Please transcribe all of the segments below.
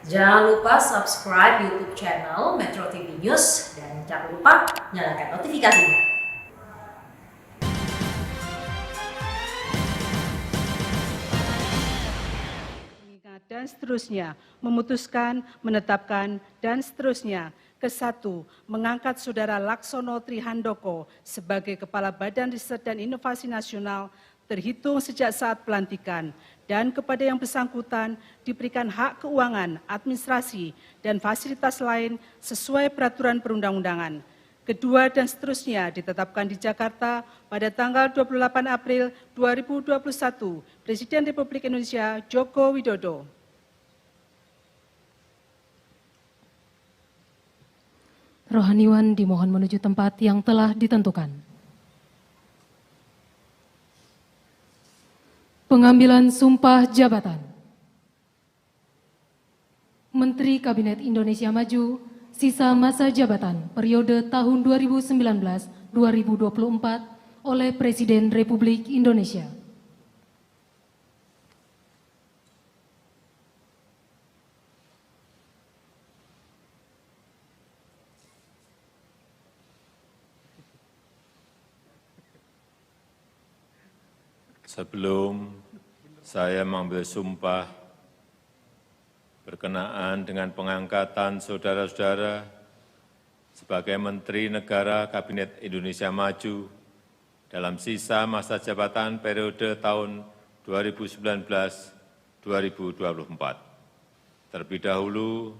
Jangan lupa subscribe YouTube channel Metro TV News dan jangan lupa nyalakan notifikasinya. Dan seterusnya, memutuskan, menetapkan, dan seterusnya. Ke-1, mengangkat Saudara Laksono Trihandoko sebagai Kepala Badan Riset dan Inovasi Nasional terhitung sejak saat pelantikan, dan kepada yang bersangkutan diberikan hak keuangan, administrasi, dan fasilitas lain sesuai peraturan perundang-undangan. Kedua dan seterusnya ditetapkan di Jakarta pada tanggal 28 April 2021, Presiden Republik Indonesia Joko Widodo. Rohaniwan dimohon menuju tempat yang telah ditentukan. Pengambilan sumpah jabatan. Menteri Kabinet Indonesia Maju, sisa masa jabatan periode tahun 2019-2024 oleh Presiden Republik Indonesia. Sebelum saya mengambil sumpah berkenaan dengan pengangkatan saudara-saudara sebagai Menteri Negara Kabinet Indonesia Maju dalam sisa masa jabatan periode tahun 2019-2024. Terlebih dahulu,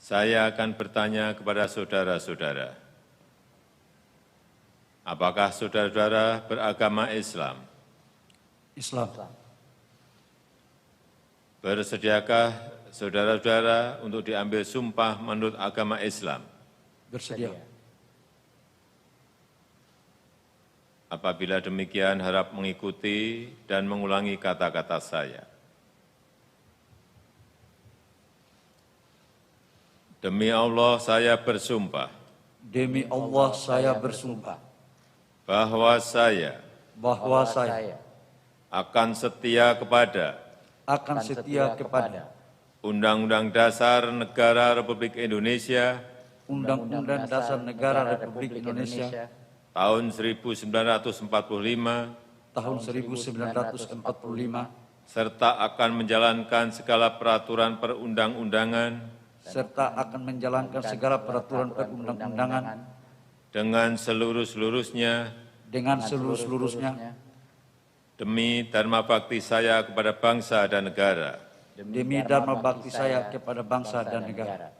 saya akan bertanya kepada saudara-saudara, apakah saudara-saudara beragama Islam? Islam. Bersediakah saudara-saudara untuk diambil sumpah menurut agama Islam? Bersedia. Apabila demikian, harap mengikuti dan mengulangi kata-kata saya. Demi Allah saya bersumpah Demi Allah saya bersumpah bahwa saya bahwa saya akan setia kepada Undang-Undang Dasar Negara Republik Indonesia Undang-Undang Dasar Negara Republik Indonesia tahun 1945 tahun 1945 serta akan menjalankan segala peraturan perundang-undangan serta akan menjalankan segala peraturan perundang-undangan dengan seluruh-seluruhnya dengan seluruh-seluruhnya demi dharma bakti saya kepada bangsa dan negara, demi dharma bakti saya kepada bangsa dan negara,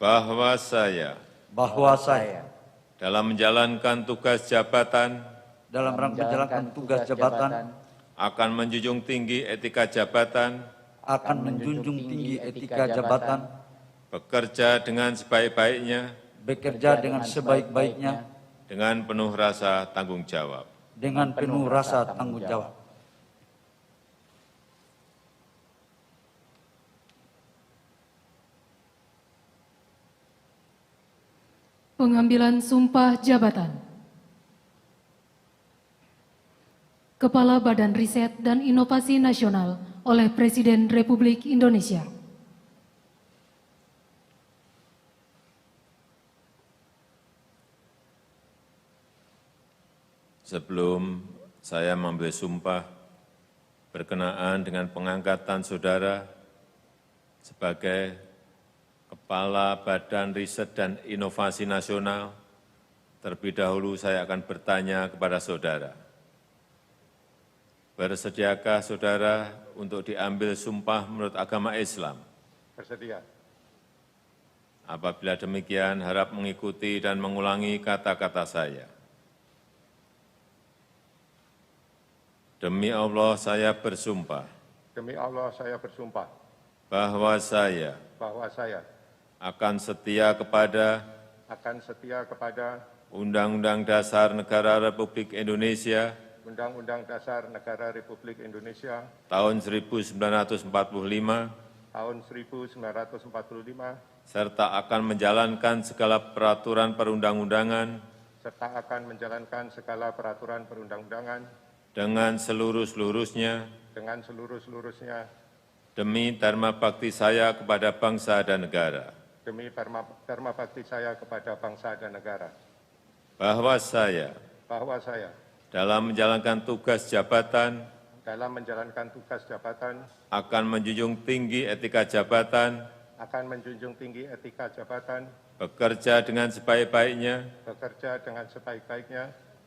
bahwa saya dalam menjalankan tugas jabatan rangka menjalankan tugas jabatan akan menjunjung tinggi etika jabatan, akan menjunjung tinggi etika jabatan, bekerja dengan sebaik-baiknya, bekerja dengan sebaik-baiknya dengan penuh rasa tanggung jawab. dengan penuh rasa tanggung jawab. Pengambilan sumpah jabatan. Kepala Badan Riset dan Inovasi Nasional oleh Presiden Republik Indonesia. Sebelum saya mengambil sumpah berkenaan dengan pengangkatan saudara sebagai Kepala Badan Riset dan Inovasi Nasional, terlebih dahulu saya akan bertanya kepada saudara. Bersediakah saudara untuk diambil sumpah menurut agama Islam? Bersedia. Apabila demikian, harap mengikuti dan mengulangi kata-kata saya. Demi Allah saya bersumpah Demi Allah saya bersumpah bahwa saya akan setia kepada Undang-Undang Dasar Negara Republik Indonesia Undang-Undang Dasar Negara Republik Indonesia tahun 1945 tahun 1945 serta akan menjalankan segala peraturan perundang-undangan dengan seluruh-seluruhnya demi dharma bakti saya kepada bangsa dan negara, demi dharma bakti saya kepada bangsa dan negara, bahwa saya bahwa saya dalam menjalankan tugas jabatan akan menjunjung tinggi etika jabatan, bekerja dengan sebaik-baiknya,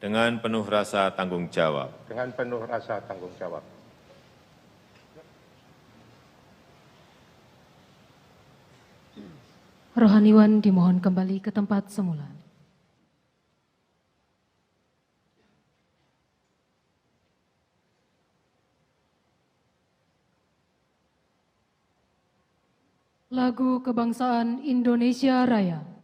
dengan penuh rasa tanggung jawab. Rohaniwan dimohon kembali ke tempat semula. Lagu Kebangsaan Indonesia Raya.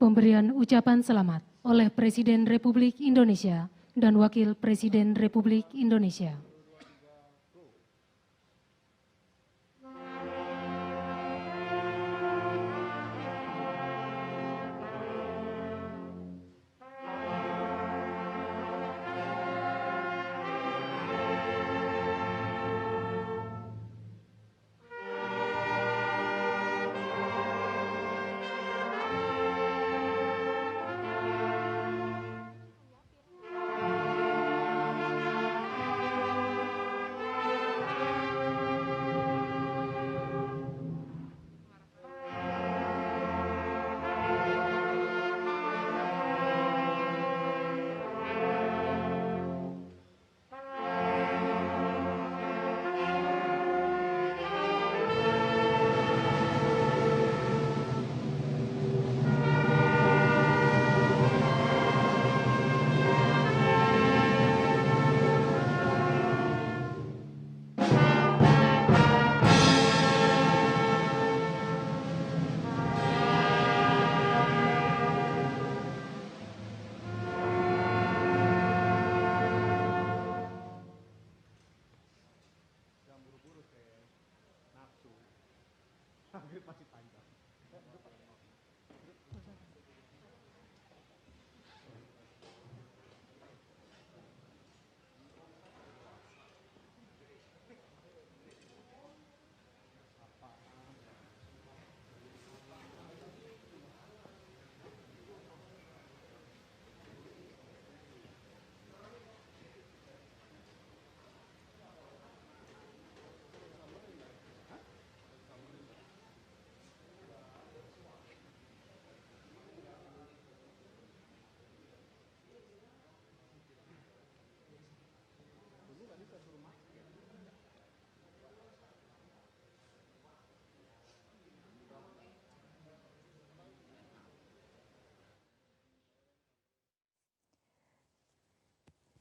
Pemberian ucapan selamat oleh Presiden Republik Indonesia dan Wakil Presiden Republik Indonesia.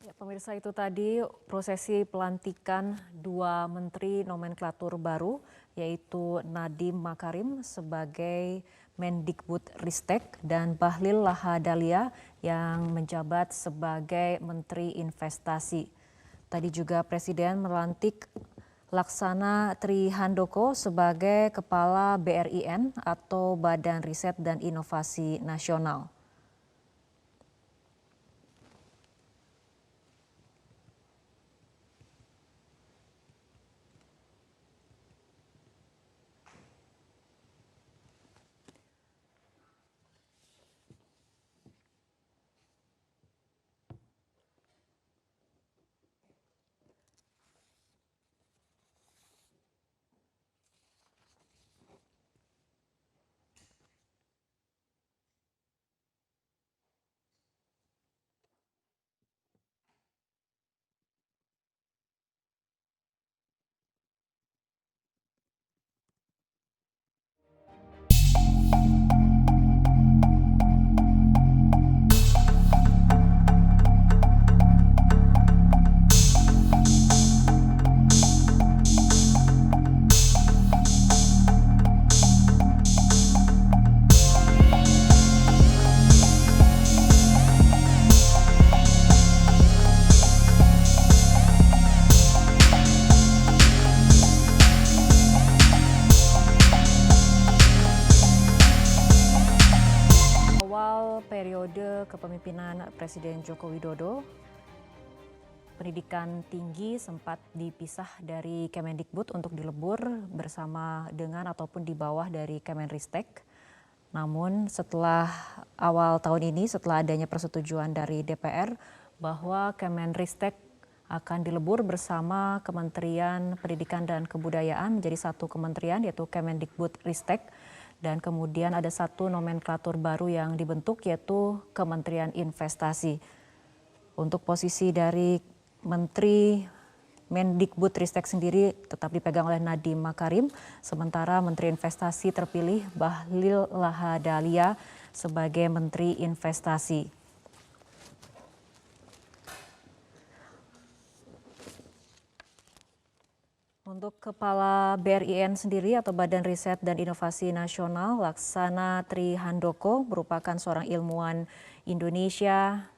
Ya, pemirsa, itu tadi prosesi pelantikan dua menteri nomenklatur baru yaitu Nadiem Makarim sebagai Mendikbudristek dan Bahlil Lahadalia yang menjabat sebagai Menteri Investasi. Tadi juga Presiden melantik Laksana Trihandoko sebagai Kepala BRIN atau Badan Riset dan Inovasi Nasional. Periode kepemimpinan Presiden Joko Widodo, pendidikan tinggi sempat dipisah dari Kemendikbud untuk dilebur bersama dengan ataupun di bawah dari Kemenristek. Namun setelah awal tahun ini, setelah adanya persetujuan dari DPR bahwa Kemenristek akan dilebur bersama Kementerian Pendidikan dan Kebudayaan menjadi satu kementerian, yaitu Kemendikbudristek. Dan kemudian ada satu nomenklatur baru yang dibentuk, yaitu Kementerian Investasi. Untuk posisi dari Menteri Mendikbudristek sendiri tetap dipegang oleh Nadiem Makarim, sementara Menteri Investasi terpilih Bahlil Lahadalia sebagai Menteri Investasi. Untuk Kepala BRIN sendiri atau Badan Riset dan Inovasi Nasional, Laksana Trihandoko merupakan seorang ilmuwan Indonesia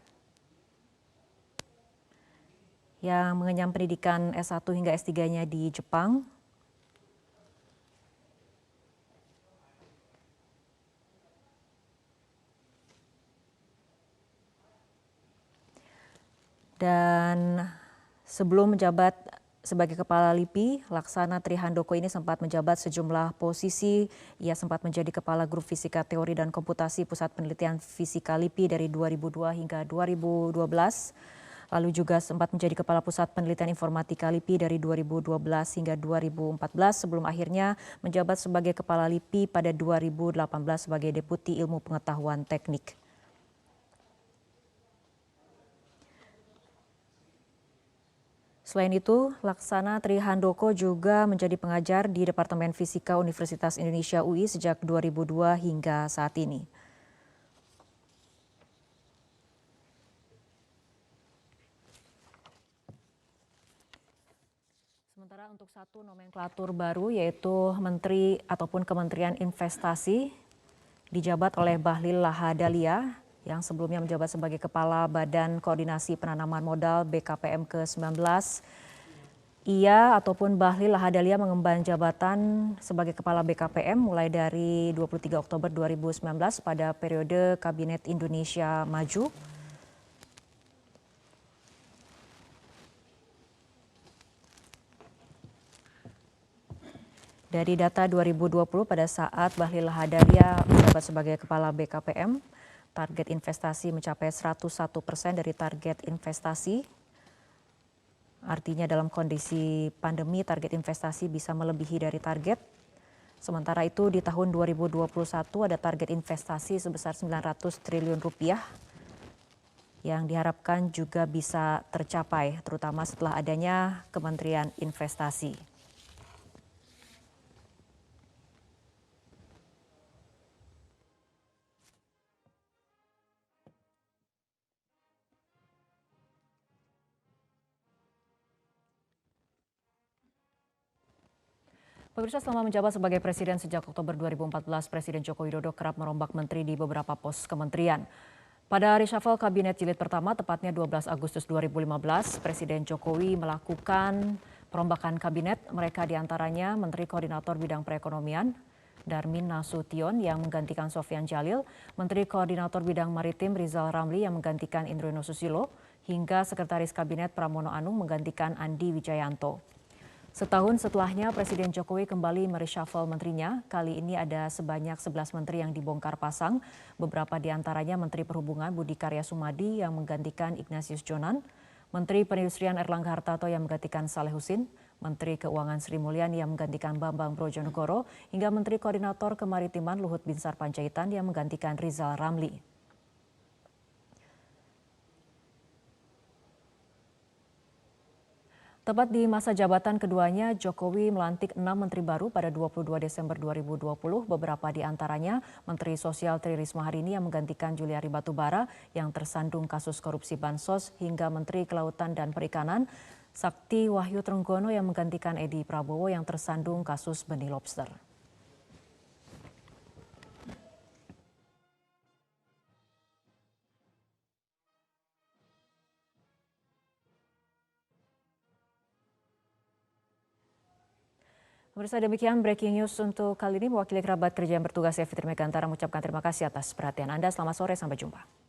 yang mengenyam pendidikan S1 hingga S3-nya di Jepang. Dan sebelum menjabat sebagai Kepala LIPI, Laksana Trihandoko ini sempat menjabat sejumlah posisi. Ia sempat menjadi Kepala Grup Fisika Teori dan Komputasi Pusat Penelitian Fisika LIPI dari 2002 hingga 2012. Lalu juga sempat menjadi Kepala Pusat Penelitian Informatika LIPI dari 2012 hingga 2014 sebelum akhirnya menjabat sebagai Kepala LIPI pada 2018 sebagai Deputi Ilmu Pengetahuan Teknik. Selain itu, Laksana Trihandoko juga menjadi pengajar di Departemen Fisika Universitas Indonesia UI sejak 2002 hingga saat ini. Sementara untuk satu nomenklatur baru, yaitu Menteri ataupun Kementerian Investasi, dijabat oleh Bahlil Lahadalia yang sebelumnya menjabat sebagai Kepala Badan Koordinasi Penanaman Modal BKPM ke-19. Ia ataupun Bahlil Lahadalia mengemban jabatan sebagai Kepala BKPM mulai dari 23 Oktober 2019 pada periode Kabinet Indonesia Maju. Dari data 2020 pada saat Bahlil Lahadalia menjabat sebagai Kepala BKPM, target investasi mencapai 101% dari target investasi. Artinya dalam kondisi pandemi target investasi bisa melebihi dari target. Sementara itu di tahun 2021 ada target investasi sebesar 900 triliun rupiah yang diharapkan juga bisa tercapai, terutama setelah adanya Kementerian Investasi. Pemirsa, selama menjabat sebagai presiden sejak Oktober 2014, Presiden Joko Widodo kerap merombak menteri di beberapa pos kementerian. Pada reshuffle Kabinet Jilid pertama, tepatnya 12 Agustus 2015, Presiden Jokowi melakukan perombakan kabinet. Mereka diantaranya Menteri Koordinator Bidang Perekonomian, Darmin Nasution yang menggantikan Sofyan Jalil, Menteri Koordinator Bidang Maritim Rizal Ramli yang menggantikan Indrono Susilo, hingga Sekretaris Kabinet Pramono Anung menggantikan Andi Wijayanto. Setahun setelahnya, Presiden Jokowi kembali mereshuffle menterinya. Kali ini ada sebanyak 11 menteri yang dibongkar pasang. Beberapa di antaranya Menteri Perhubungan Budi Karya Sumadi yang menggantikan Ignatius Jonan, Menteri Perindustrian Erlangga Hartarto yang menggantikan Saleh Husin, Menteri Keuangan Sri Mulyani yang menggantikan Bambang Brojonegoro, hingga Menteri Koordinator Kemaritiman Luhut Binsar Panjaitan yang menggantikan Rizal Ramli. Tepat di masa jabatan keduanya, Jokowi melantik 6 menteri baru pada 22 Desember 2020. Beberapa di antaranya Menteri Sosial Tri Risma hari ini yang menggantikan Juliari Batubara yang tersandung kasus korupsi Bansos, hingga Menteri Kelautan dan Perikanan Sakti Wahyu Trenggono yang menggantikan Edi Prabowo yang tersandung kasus benih lobster. Pemirsa, demikian breaking news untuk kali ini. Mewakili kerabat kerja yang bertugas, saya Fitri Megantara mengucapkan terima kasih atas perhatian Anda. Selamat sore, sampai jumpa.